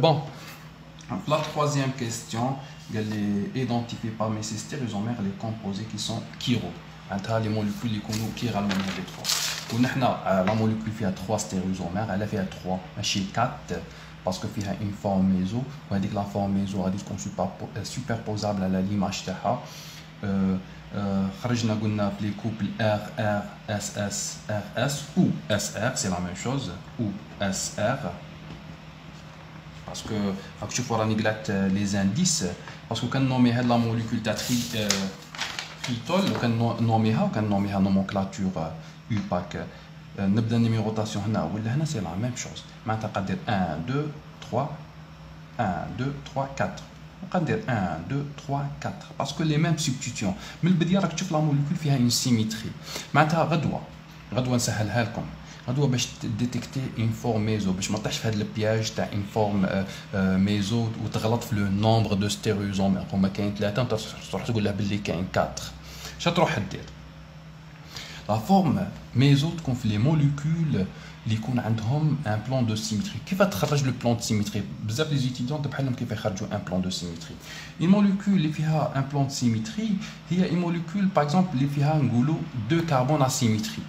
Bon, la troisième question, elle est identifiée parmi ces stéréoisomères les composés qui sont chiro. Les molécules qui sont les trois. La molécule fait 3 stéréoisomères, elle a fait 3, chez 4, parce que fait une forme méso. On dit que la forme méso est superposable à l'image تاعها. خرجنا قلنا les couples RR, SS, RS ou SR, c'est la même chose, ou SR. Parce que tu vois les indices, parce que quand on nomme la molécule تاع tritol, quand on nomme la nomenclature UPAC, نبدا numérotation هنا ولا هنا, c'est la même chose. معناتها قادير 1 2 3 1 2 3 4. On va dire 1 2 3 4 parce que les mêmes substitutions. من البدايه راك تشوف لا موليكول فيها une symétrie. معناتها غدوه نسهلها لكم. غدوه باش ديتيكتي اون فورم ميزو باش ما تطيحش في هذا البياج تاع اون فورم ميزو وتغلط في لو نومبر دو ستيريوزومير. هما كاين 3 تروح تقول له باللي كاين 4. اش تروح دير؟ لا فورم ميزو تكون في لي موليكول اللي يكون عندهم ان بلان دو سيمتري. كيف تخرج لو بلان دو سيمتري؟ بزاف لي زيتيديون بحالهم كيف يخرجوا ان بلان دو سيمتري. الموليكول اللي فيها ان بلان دو سيمتري هي الموليكول باغ اكزومبل اللي فيها نقولوا دو كربون اسيمتريك.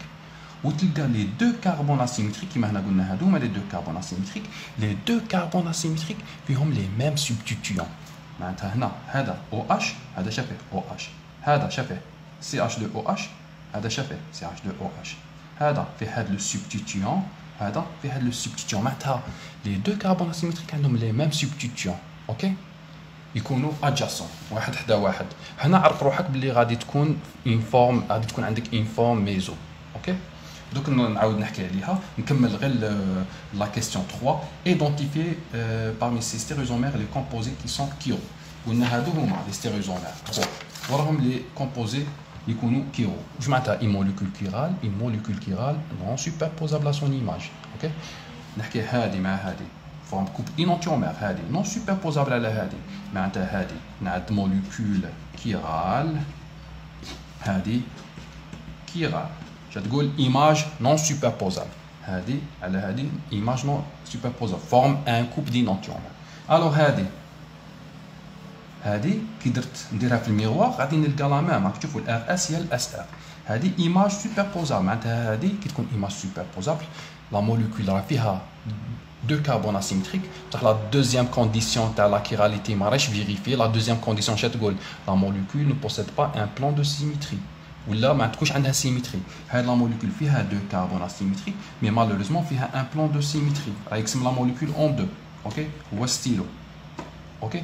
وتلقى لي دو كربون اسيمتريك كيما هنا قلنا هادوما لي دو كربون اسيمتريك. لي دو كربون اسيمتريك فيهم لي ميم سبستيتيون. معناتها هنا هذا او اتش هذا شافه او اتش، هذا شافه سي اتش 2 او اتش، هذا شافه سي اتش 2 او اتش. هذا في هذا لو سبستيتيون، هذا في هذا لو سبستيتيون. معناتها لي دو كربون اسيمتريك عندهم لي ميم سبستيتيون. اوكي، يكونوا ادجاسون واحد حدا واحد. هنا عرف روحك باللي غادي تكون اون فورم، غادي تكون عندك اون فورم ميزو. اوكي، دوك نعاود نحكي عليها. نكمل غير لا كيستيون 3. ايدونتيفي parmi ces stéréoisomères les composés qui sont chiro. قلنا هادو هما لي stéréoisomères 3 وراهم لي composés يكونوا كيرو. واش معناتها une molécule chirale؟ une molécule chirale non superposable à son image. اوكي، نحكي هادي مع هادي فورم كوب انونتيومير، هادي نون سوبربوزابل على هادي. معناتها هادي نعد موليكول كيرال، هادي كيرال. تقول ايماج نون سوبربوزابل، هادي على هادي ايماج نون سوبربوزابل فورم ان كوب دينونتيومير. الوغ هادي كي درت نديرها في الميغوار غادي نلقى لا ميم. راك تشوفوا الار اس هي الاس ار. هادي ايماج سوبربوزابل. معناتها هادي كي تكون ايماج سوبربوزابل لا موليكول راه فيها دو كربون اسيمتريك. بصح لا دوزيام كونديسيون تاع لا كيراليتي ما راهيش فيريفي. لا دوزيام كونديسيون اش تقول؟ لا موليكول نو بوسيد با ان بلان دو سيمتري، ولا ما تكونش عندها سيمتري. هاد لا موليكول فيها دو كربون اسيمتريك مي مالوريزمون فيها ان بلان دو سيمتري. راه يقسم لا موليكول اون دو. اوكي، هو ستيلو. اوكي،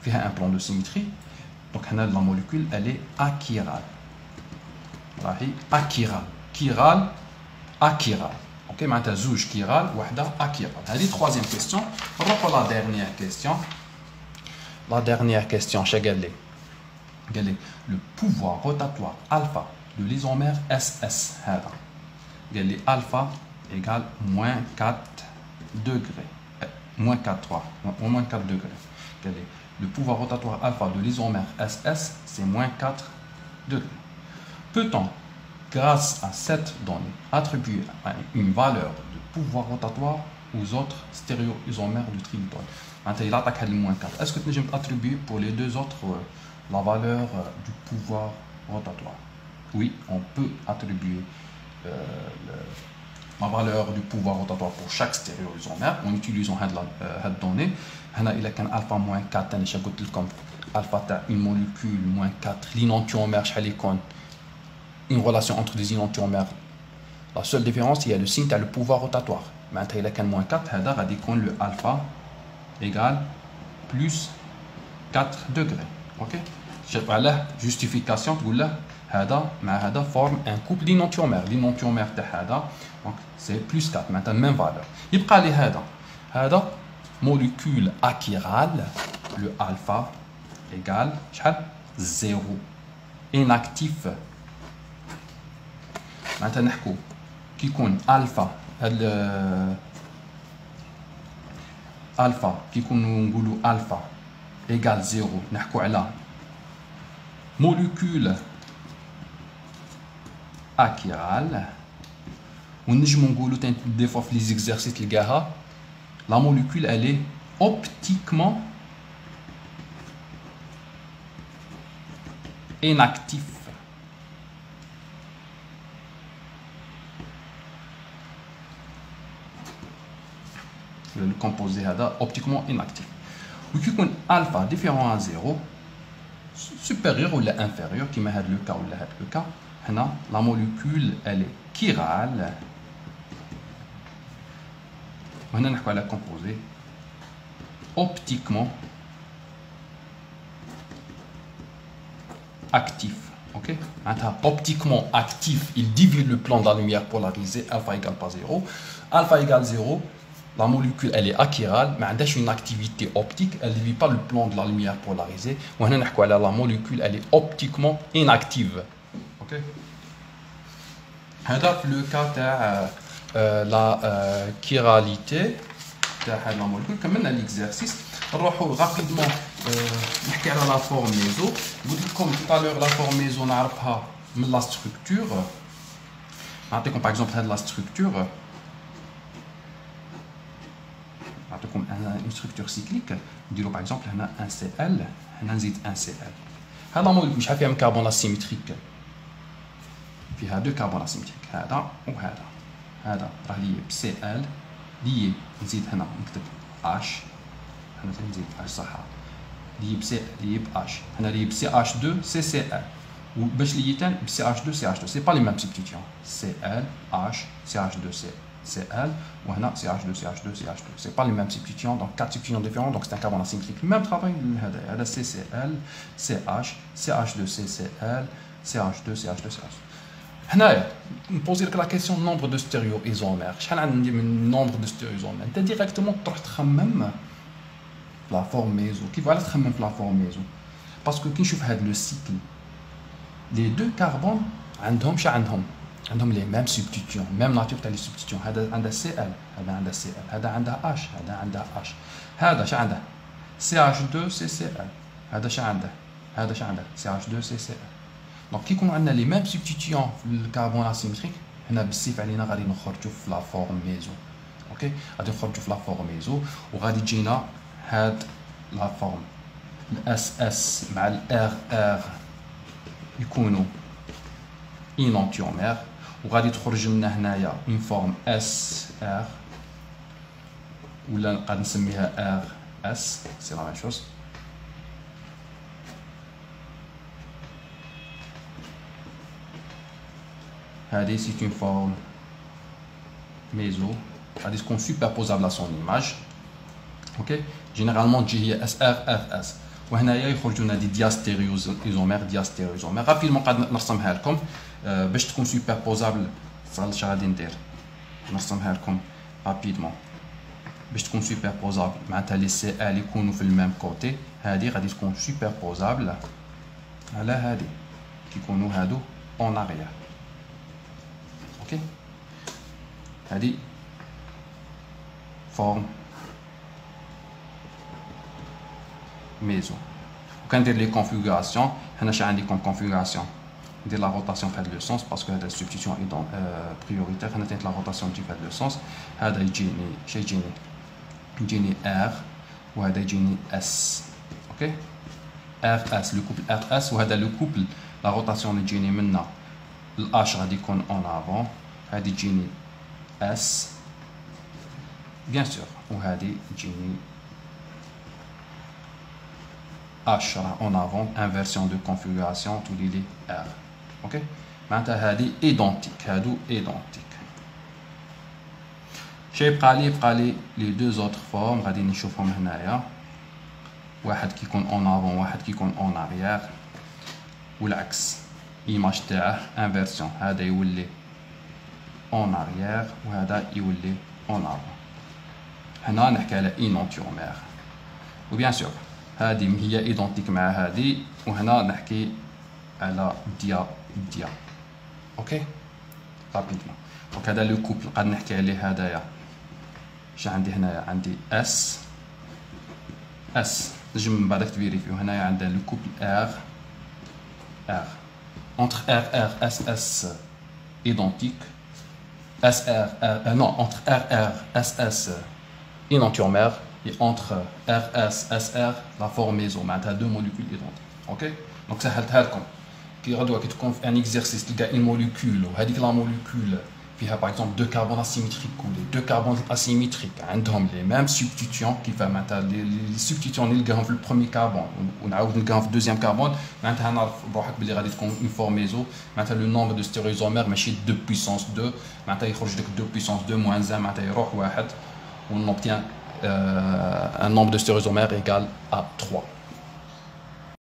فيها ان بلان دو سيمتري. دونك هنا لا موليكول الي اكيرال، راهي اكيرال. كيرال اكيرال. اوكي، معناتها زوج كيرال وحده اكيرال. هذه troisième question. نروحوا لا ديرنيير كيستيون. لا ديرنيير كيستيون شا قال لي؟ قال لي لو بوفوار روتاتوار الفا دو ليزومير اس اس. هذا قال لي الفا ايغال موان 4 دوغري، موان 4 3 موان 4 دوغري. قال لي le pouvoir rotatoire alpha de l'isomère SS, c'est moins 4 degrés. Peut-on, grâce à cette donnée, attribuer une valeur de pouvoir rotatoire aux autres stéréoisomères du trilitol? Maintenant, il attaque le moins 4. Est-ce que tu peux attribuer pour les deux autres la valeur du pouvoir rotatoire? Oui, on peut attribuer la valeur du pouvoir rotatoire pour chaque stéréoisomère en utilisant cette donnée. هنا إلا كان ألفا موان 4 أنا شا قلت لكم ألفا تاع une molécule موان 4 l'inenantiomère شحال يكون une relation entre des enantiomères. La seule différence هي le signe تاع le pouvoir rotatoire. معناتها إلا كان موان 4 هذا غادي يكون le alpha égale plus 4 degrés. اوكي، شوف علاه justification تقول له هذا مع هذا فورم ان كوب دينونتيومير. لينونتيومير تاع هذا دونك سي بلس 4. معناتها ميم فالور. يبقى لي هذا molécule achirale, le alpha égale 0. Inactif. Maintenant, نحكو كي يكون alpha كي يكون نقولوا alpha égale 0 نحكو على molécule achirale. ونجمو نقولوا دي فوا في لي زيكزارسيس تلقاها la molécule elle est optiquement inactif. Le composé optiquement inactif. Ou qui est alpha différent à 0, supérieur ou inférieur, qui est le cas ou le cas. La molécule elle est chirale. On a la composé optiquement actif. Ok, optiquement actif, il divise le plan de la lumière polarisée, alpha égale pas 0. Alpha égale 0, la molécule elle est achirale, mais elle a une activité optique, elle ne divise pas le plan de la lumière polarisée. On a la molécule elle est optiquement inactive. Ok, le cas de la chiralité de la molécule. Comme l'exercice, rapidement نحكي على la forme méso. Comme tout à l'heure la forme méso نعرفها من la structure. نعطيكم par exemple la structure. نعطيكم une structure cyclique. نديرو par exemple هنا un Cl, هنا نزيد un Cl. هذا مولكول شحال فيها من كربون اسيمتريك. فيها دو كربون اسيمتريك هذا وهذا. هذا راه لي بCl لي نزيد هنا نكتب H. هنا نزيد H صح. لي H. هنا لي CH2 CCl. وباش لي تان CH2 CH2 سي با لي ميم سبستيتيون. Cl H CH2 Cl ou هنا CH2 CH2 CH2 c'est pas les mêmes substitutions, donc 4 substitutions différentes, donc c'est un carbone asymétrique. Même travail هذا CCl CH CH2 CCl CH2 CH2 CH2. هنايا نبوزي لك لا كيسيون nombre de stéréoisomères. شحال عندي من nombre de stéréoisomères؟ انت ديريكتومون تروح تخمم لا فورم ميزو. كيف علاش تخمم في لا فورم ميزو؟ باسكو كي نشوف هذا لو سيكل لي دو كربون عندهم عندهم لي ميم سبستيتيون، ميم ناتور تاع لي سبستيتيون. هذا عندها CL، هذا عندها CL، هذا عندها H، هذا عندها H. هذا شا عنده CH2 CCl، هذا شا عنده CH2 CCl. دونك كي يكونوا عندنا لي ميم سبستيتيون في الكربون اسيمتريك، هنا بالسيف علينا غادي نخرجوا في لا فورم ميزو. اوكي، غادي نخرجوا في لا فورم ميزو وغادي تجينا هاد لا فورم الاس اس مع الار ار يكونوا انانتيومير، وغادي تخرج لنا هنايا اون فورم اس ار ولا غادي نسميها ار اس، سي لا ميم شوز. هذه سي اون فورم ميزو غادي تكون سوبربوزابل على سون ايماج. اوكي، جينيرالمون تجي هي اس ار ار اس، وهنايا يخرجوا لنا دي دياستيريوزومير. رابيدمون قاعد نرسمها لكم باش تكون سوبربوزابل. اش غادي ندير؟ نرسمها لكم رابيدمون باش تكون سوبربوزابل. معناتها لي سي ال يكونوا في الميم كوتي. هذه غادي تكون سوبربوزابل على هذه كيكونوا هادو اون اريير. اوكي، هذه فورم ميزو. وكندير لي كونفيغوراسيون. هنا شنو عندي كوم كونفيغوراسيون؟ ندير لا روتاسيون في هذا لو سونس باسكو هذا سبستيتيون ايدون بريوريتير. هنا تنت لا روتاسيون تجي في هذا لو سونس. هذا يجيني شي يجيني ار وهذا يجيني اس. اوكي، ار اس لو كوبل ار اس، وهذا لو كوبل لا روتاسيون اللي تجيني منا الاش غادي يكون اون افون. هذه تجيني اس بيان سور، وهذه تجيني H en avant, inversion de configuration, tout les R. Ok, maintenant هذه identique, هادو identique. شي بقى لي les deux autres formes غادي نشوفهم هنايا. واحد كيكون en avant، واحد كيكون en arrière، والعكس ايماج تاعه انفيرسيون. هذا يولي en arrière وهذا يولي en avant. هنا نحكي على انانتيومير، وبيان سور هذه هي ايدونتيك مع هذه، وهنا نحكي على ديا. اوكي، رابيدمون. دونك هذا لو كوبل قاعد نحكي عليه. هذايا اش عندي هنايا؟ عندي اس نجم من بعد تفيريفيو. هنايا عندنا لو كوبل ار entre R SS identique SR non entre RR SS enantiomer et entre RS, SR, la forme méso, معناتها deux molécules identiques. Ok? Donc سهلتها لكم. كي غدوة كي تكون في ان اكزرسيس تلقى une molécule وهذيك la molécule فيها par exemple deux carbones asymétriques ou les deux carbones asymétriques عندهم les mêmes substituants كيف معناتها les substituants اللي نلقاهم في البروميي كربون ونعاود نلقاهم في الدوزيام كربون معناتها نعرف بروحك بلي غادي تكون une forme méso معناتها لو نومبر دو ستيريوزومير ماشي 2 puissance 2 معناتها يخرج لك 2 puissance 2 moins 1 معناتها يروح واحد ونوبتيان un nombre de stéréosomères égal à 3.